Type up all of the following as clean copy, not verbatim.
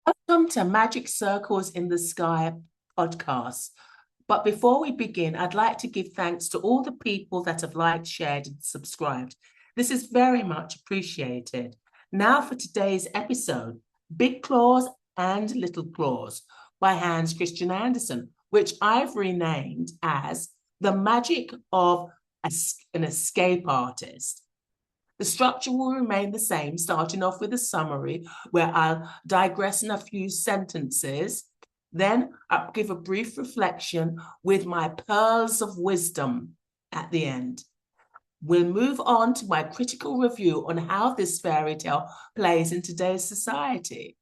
Welcome to Magic Circles in the Sky podcast. But before we begin, I'd like to give thanks to all the people that have liked, shared, and subscribed. This is very much appreciated. Now for today's episode, Big Claus and Little Claus by Hans Christian Andersen, which I've renamed as The Magic of an Escape Artist. The structure will remain the same, starting off with a summary where I'll digress in a few sentences. Then I'll give a brief reflection with my pearls of wisdom at the end. We'll move on to my critical review on how this fairy tale plays in today's society.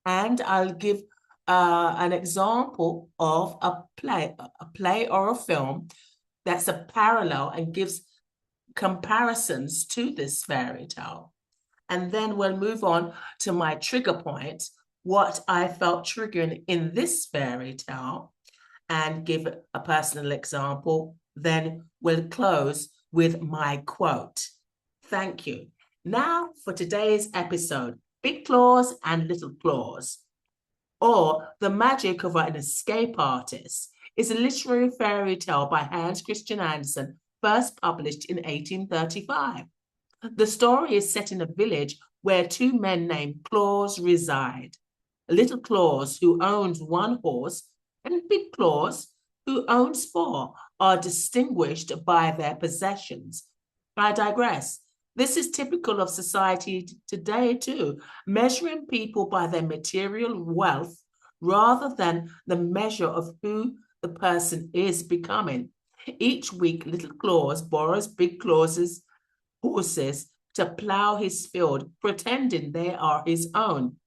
And I'll give an example of a play or a film that's a parallel and gives comparisons to this fairy tale. And then we'll move on to my trigger point, what I felt triggering in this fairy tale, and give a personal example. Then we'll close with my quote. Thank you. Now for today's episode, Big Claus and Little Claus, or The Magic of an Escape Artist, is a literary fairy tale by Hans Christian Andersen, first published in 1835. The story is set in a village where two men named Claus reside. Little Claus, who owns one horse, and Big Claus, who owns four, are distinguished by their possessions. I digress. This is typical of society today too, measuring people by their material wealth rather than the measure of who the person is becoming. Each week, Little Claus borrows Big Claus's horses to plow his field, pretending they are his own.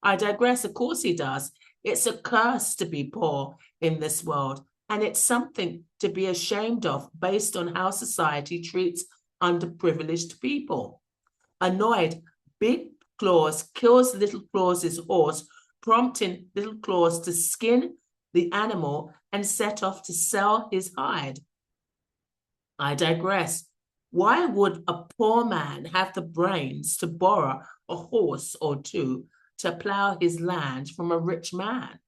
I digress, of course he does. It's a curse to be poor in this world, and it's something to be ashamed of based on how society treats underprivileged people. Annoyed, Big Claus kills Little Claus's horse, prompting Little Claus to skin the animal and set off to sell his hide. I digress. Why would a poor man have the brains to borrow a horse or two to plough his land from a rich man?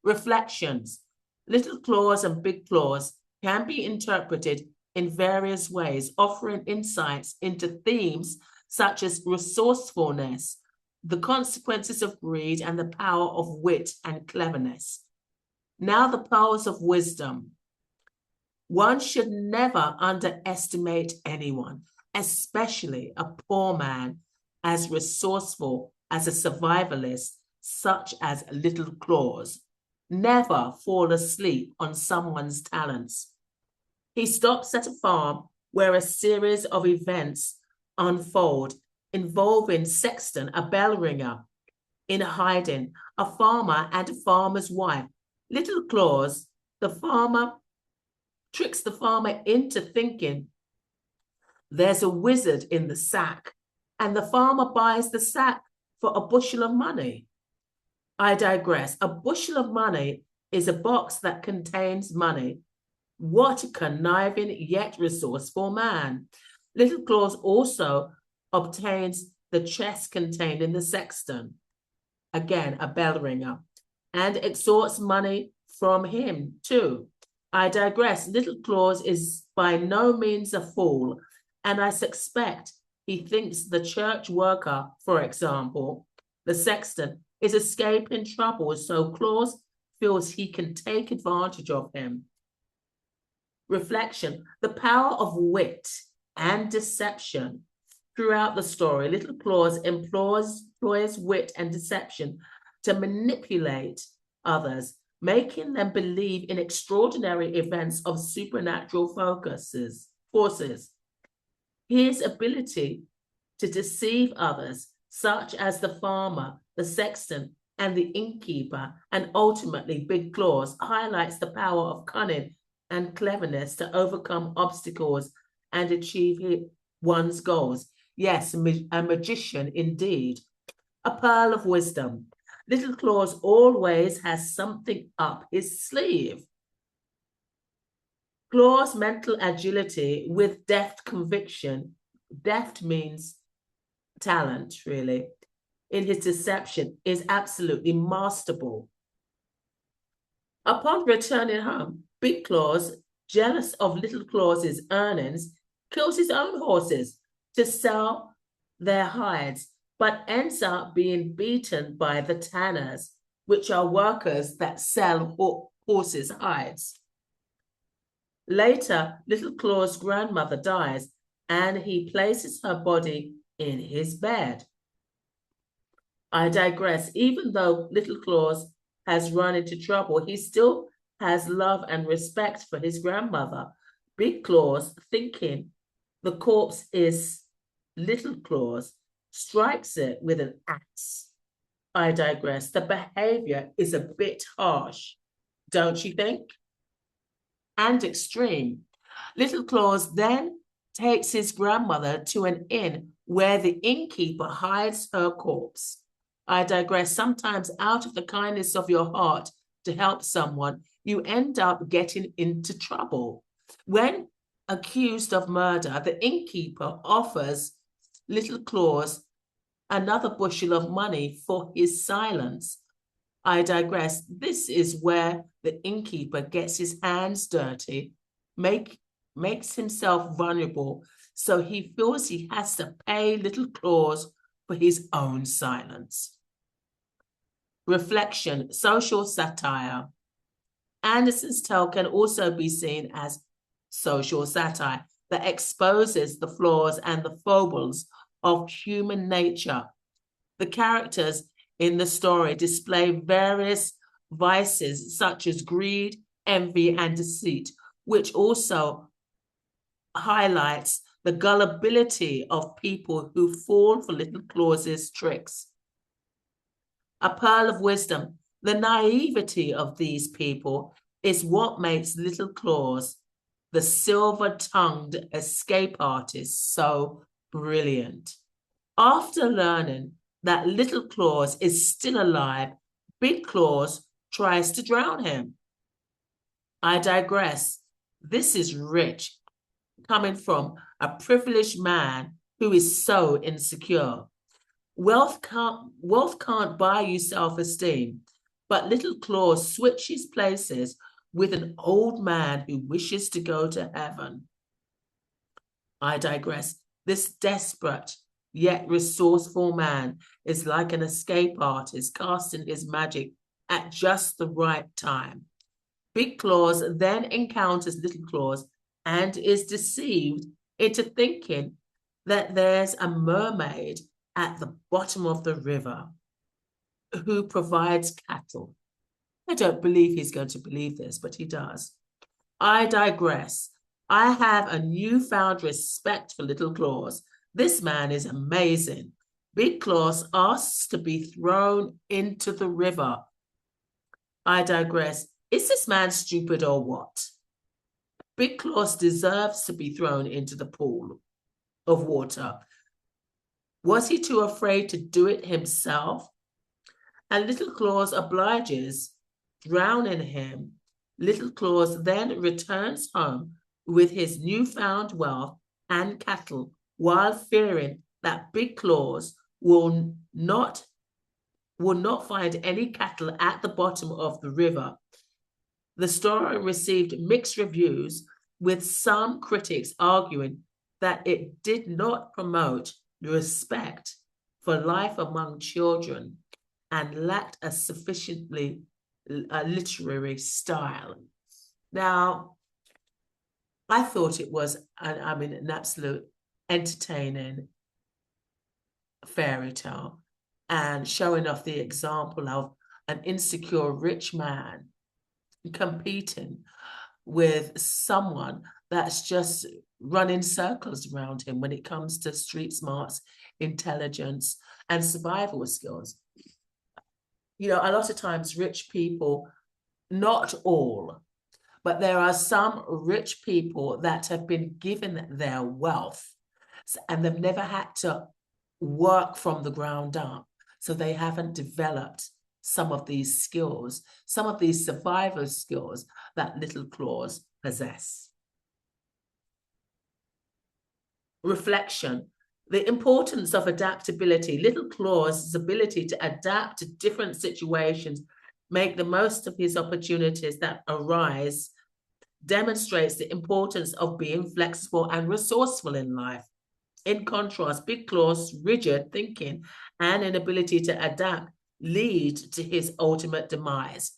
Reflections. Little Claus and Big Claus can be interpreted in various ways, offering insights into themes such as resourcefulness, the consequences of greed, and the power of wit and cleverness. Now, the powers of wisdom. One should never underestimate anyone, especially a poor man, as resourceful as a survivalist, such as Little Claus. Never fall asleep on someone's talents. He stops at a farm where a series of events unfold involving Sexton, a bell ringer, in hiding, a farmer and a farmer's wife. Little Claus, the farmer, tricks the farmer into thinking there's a wizard in the sack, and the farmer buys the sack for a bushel of money. I digress. A bushel of money is a box that contains money. What a conniving yet resourceful man. Little Claus also obtains the chest contained in the sexton, again, a bell ringer, and extorts money from him too. I digress. Little Claus is by no means a fool, and I suspect he thinks the church worker, for example, the sexton, is escaping trouble, so Claus feels he can take advantage of him. Reflection. The power of wit and deception. Throughout the story, Little Claus employs wit and deception to manipulate others, making them believe in extraordinary events of supernatural forces. His ability to deceive others, such as the farmer, the sexton, and the innkeeper, and ultimately Big Claus, highlights the power of cunning and cleverness to overcome obstacles and achieve one's goals. Yes, a magician indeed. A pearl of wisdom. Little Claus always has something up his sleeve. Claus' mental agility with deft conviction, deft means talent, really, in his deception is absolutely masterful. Upon returning home, Big Claus, jealous of Little Claus's earnings, kills his own horses to sell their hides, but ends up being beaten by the tanners, which are workers that sell horses' hides. Later, Little Claus' grandmother dies, and he places her body in his bed. I digress. Even though Little Claus has run into trouble, he still has love and respect for his grandmother. Big Claus, thinking the corpse is Little Claus, strikes it with an axe. I digress. The behavior is a bit harsh, don't you think? And extreme. Little Claus then takes his grandmother to an inn where the innkeeper hides her corpse. I digress. Sometimes out of the kindness of your heart to help someone, you end up getting into trouble. When accused of murder, the innkeeper offers Little Claus another bushel of money for his silence. I digress. This is where the innkeeper gets his hands dirty, makes himself vulnerable, so he feels he has to pay Little Claus for his own silence. Reflection, social satire. Anderson's tale can also be seen as social satire that exposes the flaws and the foibles of human nature. The characters in the story display various vices such as greed, envy, and deceit, which also highlights the gullibility of people who fall for Little Claus's tricks. A pearl of wisdom, the naivety of these people is what makes Little Claus, the silver-tongued escape artist, so brilliant. After learning that Little Claus is still alive, Big Claus tries to drown him. I digress. This is rich, coming from a privileged man who is so insecure. Wealth can't buy you self-esteem, but Little Claus switches places with an old man who wishes to go to heaven. I digress. This desperate yet resourceful man is like an escape artist casting his magic at just the right time. Big Claus then encounters Little Claus and is deceived into thinking that there's a mermaid at the bottom of the river who provides cattle. I don't believe he's going to believe this, but he does. I digress. I have a newfound respect for Little Claus. This man is amazing. Big Claus asks to be thrown into the river. I digress. Is this man stupid or what? Big Claus deserves to be thrown into the pool of water. Was he too afraid to do it himself? And Little Claus obliges, drowning him. Little Claus then returns home with his newfound wealth and cattle, while fearing that Big Claus will not find any cattle at the bottom of the river. The story received mixed reviews, with some critics arguing that it did not promote respect for life among children and lacked a sufficiently literary style. Now, I thought it was, an absolute entertaining fairy tale and showing off the example of an insecure rich man competing with someone that's just running circles around him when it comes to street smarts, intelligence, and survival skills. You know, a lot of times rich people, not all, but there are some rich people that have been given their wealth and they've never had to work from the ground up. So they haven't developed some of these skills, some of these survival skills that Little Claus possess. Reflection. The importance of adaptability. Little Claus' ability to adapt to different situations, make the most of his opportunities that arise, demonstrates the importance of being flexible and resourceful in life. In contrast, Big Claus' rigid thinking and inability to adapt lead to his ultimate demise.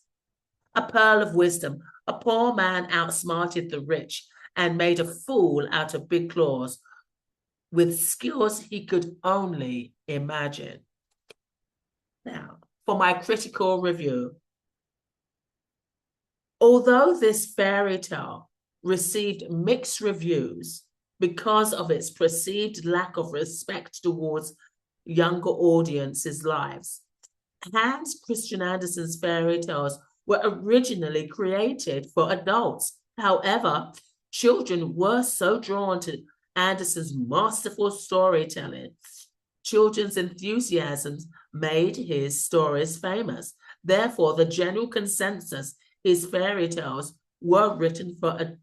A pearl of wisdom. A poor man outsmarted the rich and made a fool out of Big Claus with skills he could only imagine. Now, for my critical review. Although this fairy tale received mixed reviews because of its perceived lack of respect towards younger audiences' lives, Hans Christian Andersen's fairy tales were originally created for adults. However, children were so drawn to Andersen's masterful storytelling. Children's enthusiasms made his stories famous. Therefore, the general consensus, his fairy tales were written for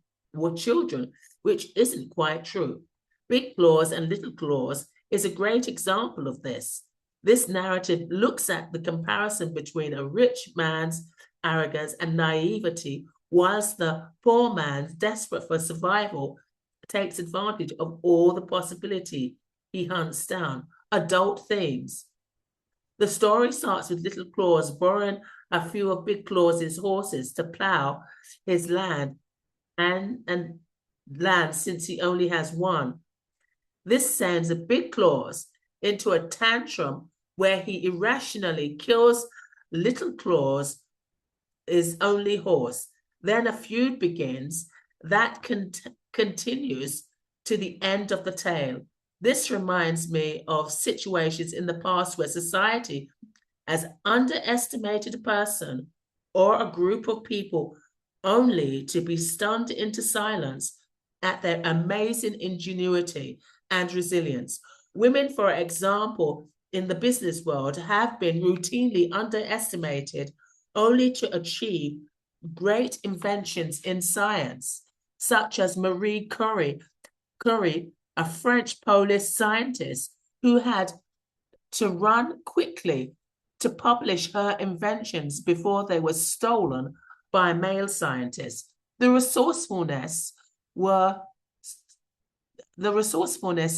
children, which isn't quite true. Big Claus and Little Claus is a great example of this. This narrative looks at the comparison between a rich man's arrogance and naivety, whilst the poor man, desperate for survival, takes advantage of all the possibility he hunts down. Adult themes. The story starts with Little Claus borrowing a few of Big Claus's horses to plow his land and land since he only has one. This sends a Big Claus into a tantrum where he irrationally kills Little Claus, his only horse. Then a feud begins that continues to the end of the tale. This reminds me of situations in the past where society has underestimated a person or a group of people only to be stunned into silence at their amazing ingenuity and resilience. Women, for example, in the business world have been routinely underestimated only to achieve great inventions in science, such as Marie Curie, a French-Polish scientist who had to run quickly to publish her inventions before they were stolen by male scientists. The resourcefulness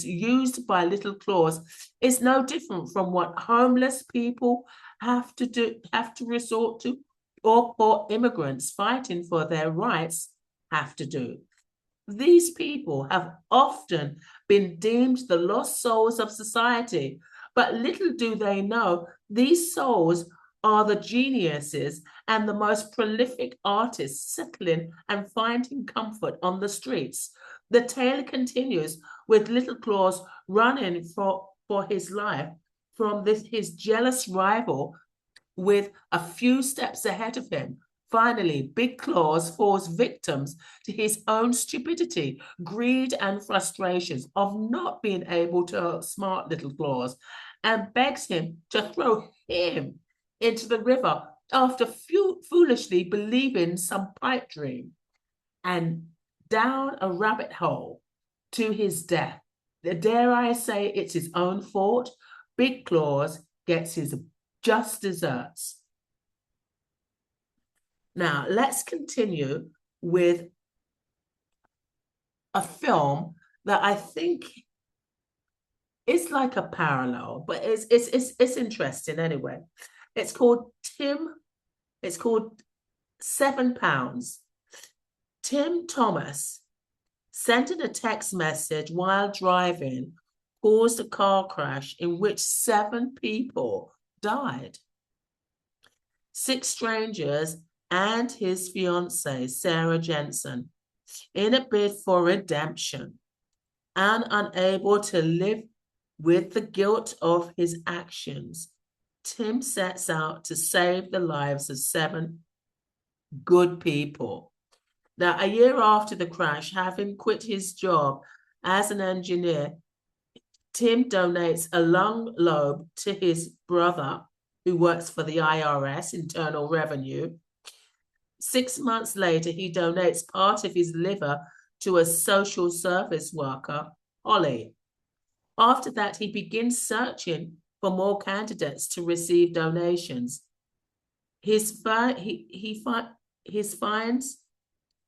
used by Little Claus is no different from what homeless people have to resort to, or poor immigrants fighting for their rights have to do. These people have often been deemed the lost souls of society, but little do they know these souls are the geniuses and the most prolific artists settling and finding comfort on the streets. The tale continues with Little Claus running for his life from his jealous rival with a few steps ahead of him. Finally, Big Claus falls victims to his own stupidity, greed, and frustrations of not being able to outsmart Little Claus, and begs him to throw him into the river after foolishly believing some pipe dream, and down a rabbit hole to his death. Dare I say it's his own fault? Big Claus gets his just desserts. Now, let's continue with a film that I think is like a parallel, but it's interesting anyway. It's called £7. Tim Thomas sent in a text message while driving caused a car crash in which 7 people died. 6 strangers and his fiancée, Sarah Jensen, in a bid for redemption and unable to live with the guilt of his actions, Tim sets out to save the lives of 7 good people. Now, a year after the crash, having quit his job as an engineer, Tim donates a lung lobe to his brother, who works for the IRS, Internal Revenue. 6 months later, he donates part of his liver to a social service worker, Holly. After that, he begins searching for more candidates to receive donations. He finds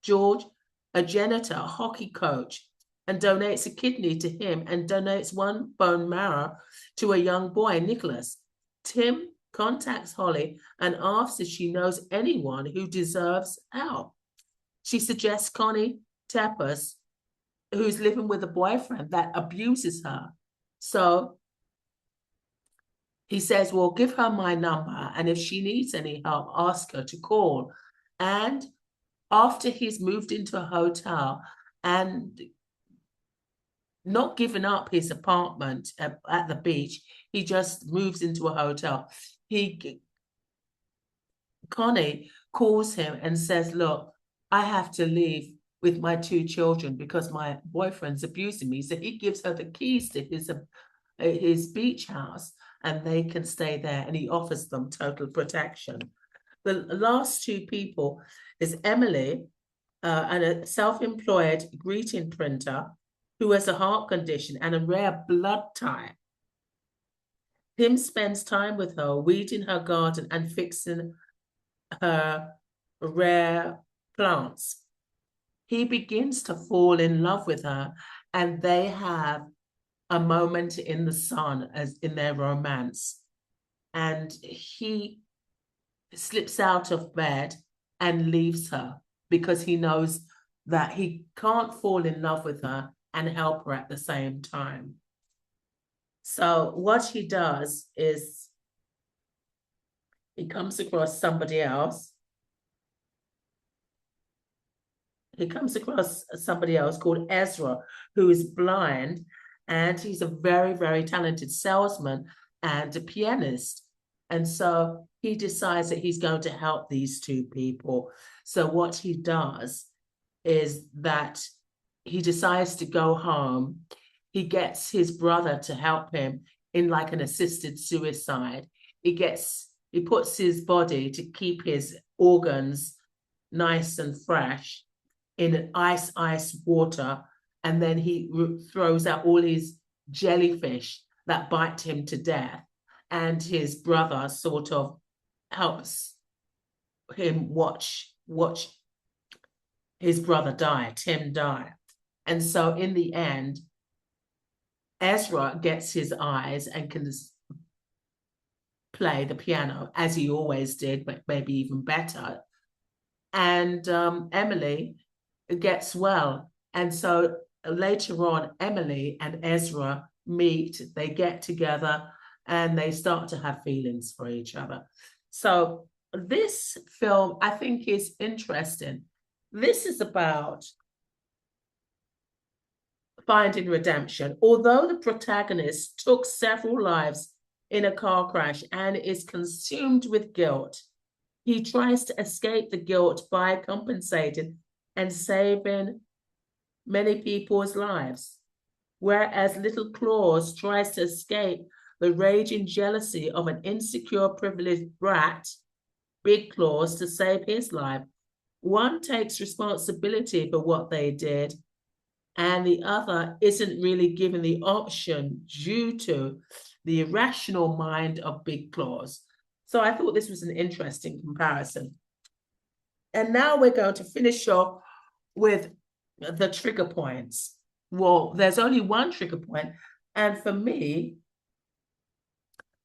George, a janitor, a hockey coach, and donates a kidney to him and donates one bone marrow to a young boy, Nicholas. Tim contacts Holly and asks if she knows anyone who deserves help. She suggests Connie Tepper, who's living with a boyfriend that abuses her. So he says, well, give her my number, and if she needs any help, ask her to call. And after he's moved into a hotel and not given up his apartment at the beach, he just moves into a hotel. Connie calls him and says, look, I have to leave with my 2 children because my boyfriend's abusing me. So he gives her the keys to his beach house, and they can stay there, and he offers them total protection. The last 2 people is Emily, and a self-employed greeting printer who has a heart condition and a rare blood type. Tim spends time with her, weeding her garden and fixing her rare plants. He begins to fall in love with her, and they have a moment in the sun as in their romance. And he slips out of bed and leaves her because he knows that he can't fall in love with her and help her at the same time. So what he does is he comes across somebody else. He comes across somebody else called Ezra, who is blind, and he's a very, very talented salesman and a pianist. And so he decides that he's going to help these 2 people. So what he does is that he decides to go home. He gets his brother to help him in like an assisted suicide. He puts his body to keep his organs nice and fresh in ice water, and then he throws out all his jellyfish that bite him to death. And his brother sort of helps him watch his brother die, Tim die. And so in the end, Ezra gets his eyes and can play the piano as he always did, but maybe even better. And Emily gets well. And so later on, Emily and Ezra meet, they get together, and they start to have feelings for each other. So this film, I think, is interesting. This is about finding redemption. Although the protagonist took several lives in a car crash and is consumed with guilt, he tries to escape the guilt by compensating and saving many people's lives. Whereas little Claus tries to escape the raging jealousy of an insecure, privileged brat, Big Claus, to save his life. One takes responsibility for what they did, and the other isn't really given the option due to the irrational mind of Big Claus. So I thought this was an interesting comparison. And now we're going to finish off with the trigger points. Well, there's only one trigger point, and for me,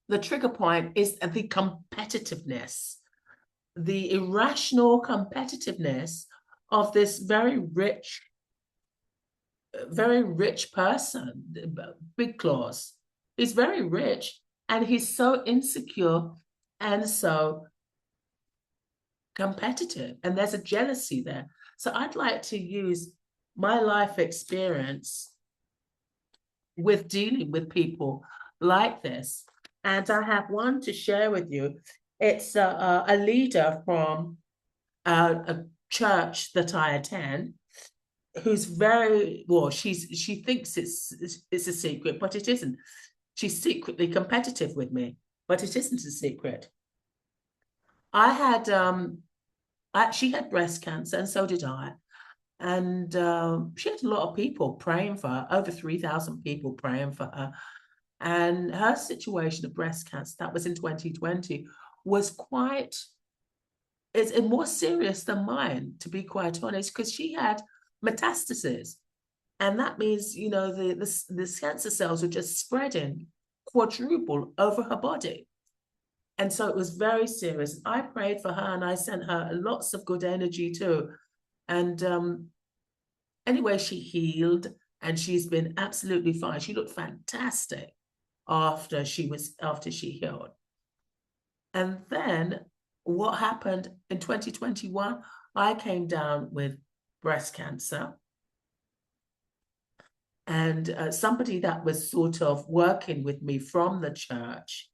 the trigger point is the competitiveness, the irrational competitiveness of this very rich person, Big Claus. He's very rich, and he's so insecure and so competitive, and there's a jealousy there. So I'd like to use my life experience with dealing with people like this. And I have one to share with you. It's a leader from a church that I attend, who's very, well, she thinks it's a secret, but it isn't. She's secretly competitive with me, but it isn't a secret. She had breast cancer, and so did I. And she had a lot of people praying for her, over 3,000 people praying for her. And her situation of breast cancer, that was in 2020, was quite, it's more serious than mine, to be quite honest, because she had metastasis. And that means, you know, the cancer cells were just spreading quadruple over her body. And so it was very serious. I prayed for her and I sent her lots of good energy too. And anyway, she healed and she's been absolutely fine. She looked fantastic after she healed. And then what happened in 2021, I came down with breast cancer. And somebody that was sort of working with me from the church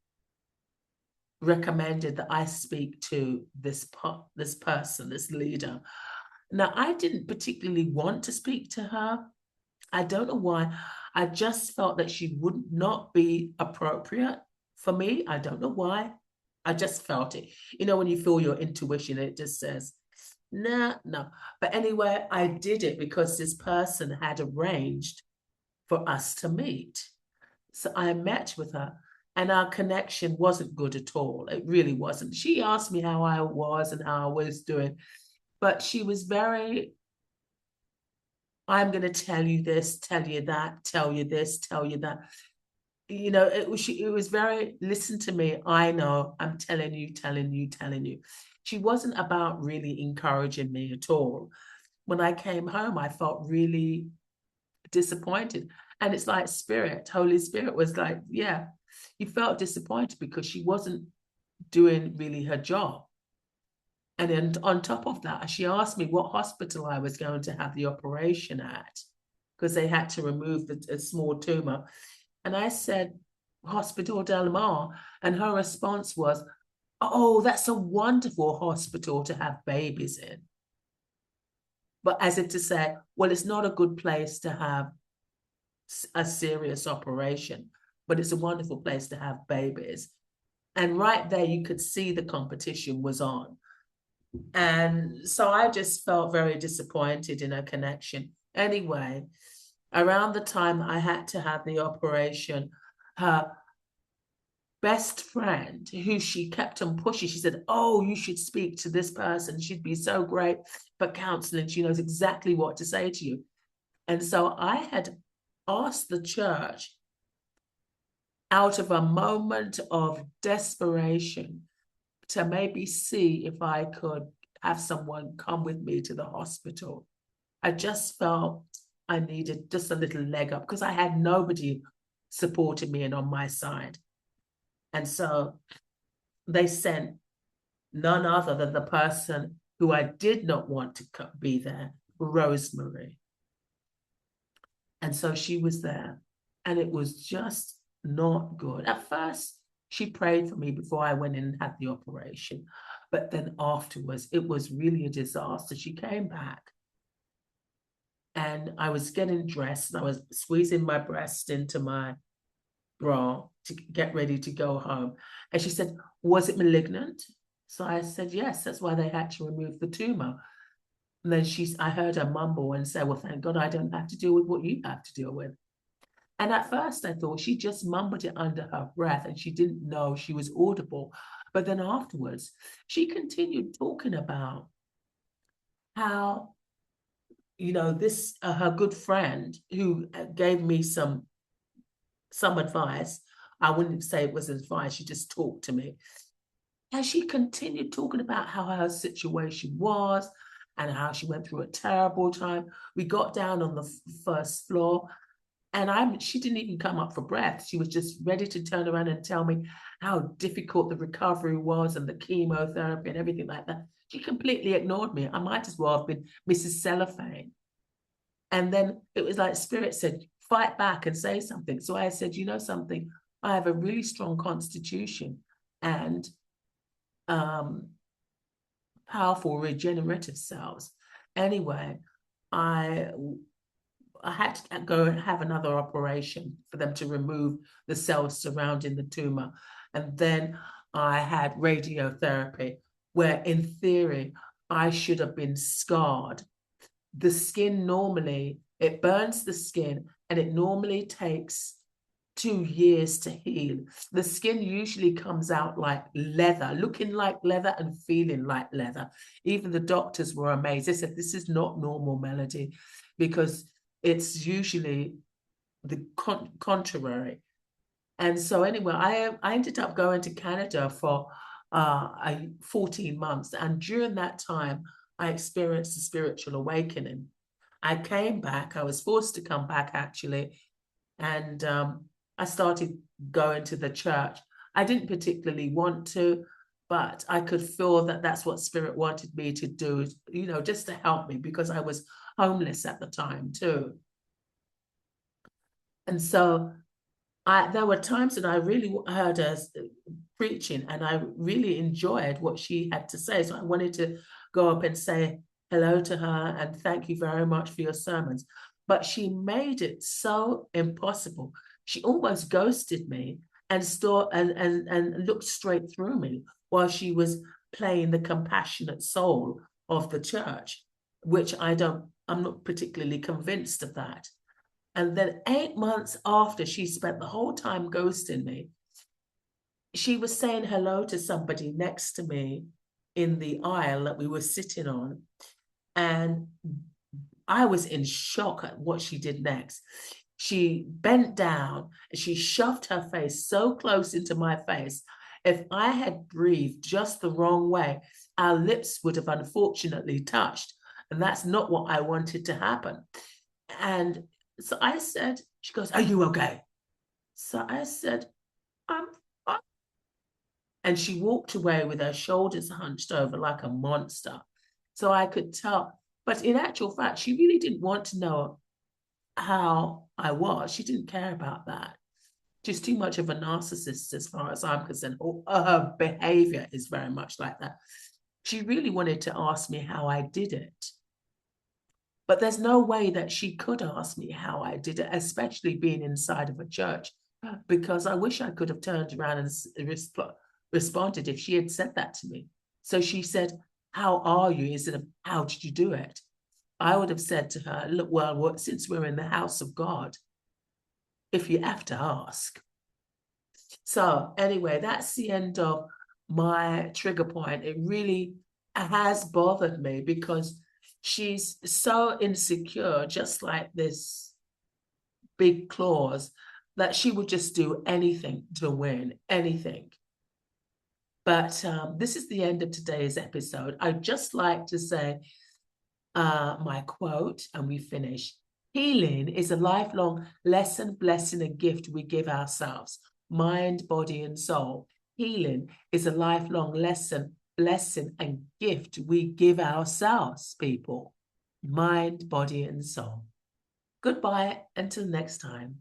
recommended that I speak to this person, this leader. Now, I didn't particularly want to speak to her. I don't know why. I just felt that she would not be appropriate for me. I don't know why. I just felt it. You know, when you feel your intuition, it just says, nah, no. But anyway, I did it because this person had arranged for us to meet. So I met with her and our connection wasn't good at all. It really wasn't. She asked me how I was and how I was doing, but she was very, I'm going to tell you this, tell you that, tell you this, tell you that. You know, it was very, listen to me. I know, I'm telling you, telling you, telling you. She wasn't about really encouraging me at all. When I came home, I felt really disappointed. And it's like Spirit, Holy Spirit was like, yeah, you felt disappointed because she wasn't doing really her job. And then on top of that, she asked me what hospital I was going to have the operation at because they had to remove a small tumor. And I said, Hospital Del Mar. And her response was, oh, that's a wonderful hospital to have babies in. But as if to say, well, it's not a good place to have a serious operation, but it's a wonderful place to have babies. And right there, you could see the competition was on. And so I just felt very disappointed in a connection. Anyway, around the time I had to have the operation, her best friend, who she kept on pushing, she said, oh, you should speak to this person. She'd be so great for counseling. She knows exactly what to say to you. And so I had asked the church, out of a moment of desperation, to maybe see if I could have someone come with me to the hospital. I just felt I needed just a little leg up because I had nobody supporting me and on my side. And so they sent none other than the person who I did not want to be there, Rosemary. And so she was there. And it was just not good. At first, she prayed for me before I went in and had the operation. But then afterwards, it was really a disaster. She came back and I was getting dressed and I was squeezing my breast into my bra to get ready to go home. And she said, was it malignant? So I said, yes, that's why they had to remove the tumor. And then I heard her mumble and say, well, thank God I don't have to deal with what you have to deal with. And at first I thought she just mumbled it under her breath and she didn't know she was audible. But then afterwards, she continued talking about how, you know, this, her good friend who gave me some advice. I wouldn't say it was advice. She just talked to me. And she continued talking about how her situation was and how she went through a terrible time. We got down on the first floor and she didn't even come up for breath. She was just ready to turn around and tell me how difficult the recovery was and the chemotherapy and everything like that. She completely ignored me. I might as well have been Mrs. Cellophane. And then it was like Spirit said, fight back and say something. So I said, you know something, I have a really strong constitution and powerful regenerative cells. Anyway, I had to go and have another operation for them to remove the cells surrounding the tumor. And then I had radiotherapy, where in theory, I should have been scarred the skin normally, it burns the skin, and it normally takes 2 years to heal. The skin usually comes out like leather, looking like leather and feeling like leather. Even the doctors were amazed. They said, this is not normal, Melody, because it's usually the contrary. And so anyway, I ended up going to Canada for 14 months. And during that time, I experienced a spiritual awakening. I came back. I was forced to come back, actually. And I started going to the church. I didn't particularly want to, but I could feel that that's what Spirit wanted me to do, you know, just to help me, because I was homeless at the time too. And so there were times that I really heard her preaching, and I really enjoyed what she had to say. So I wanted to go up and say hello to her and thank you very much for your sermons. But she made it so impossible. She almost ghosted me and looked straight through me while she was playing the compassionate soul of the church, which I'm not particularly convinced of that. And then 8 months after she spent the whole time ghosting me, she was saying hello to somebody next to me in the aisle that we were sitting on. And I was in shock at what she did next. She bent down and she shoved her face so close into my face. If I had breathed just the wrong way, our lips would have unfortunately touched. And that's not what I wanted to happen. And so I said, she goes, are you okay? So I said, I'm fine. And she walked away with her shoulders hunched over like a monster. So I could tell. But in actual fact, she really didn't want to know how I was. She didn't care about that. She's too much of a narcissist as far as I'm concerned. Her behavior is very much like that. She really wanted to ask me how I did it. But there's no way that she could ask me how I did it, especially being inside of a church, because I wish I could have turned around and responded if she had said that to me. So she said, how are you? Instead of, how did you do it? I would have said to her, look, well, since we're in the house of God, if you have to ask. So anyway, that's the end of my trigger point. It really has bothered me because she's so insecure, just like this Big Claus, that she would just do anything to win, anything. But this is the end of today's episode. I'd just like to say my quote, and we finish. Healing is a lifelong lesson, blessing, and gift we give ourselves, mind, body, and soul. Healing is a lifelong lesson, blessing, and gift we give ourselves, people, mind, body, and soul. Goodbye until next time.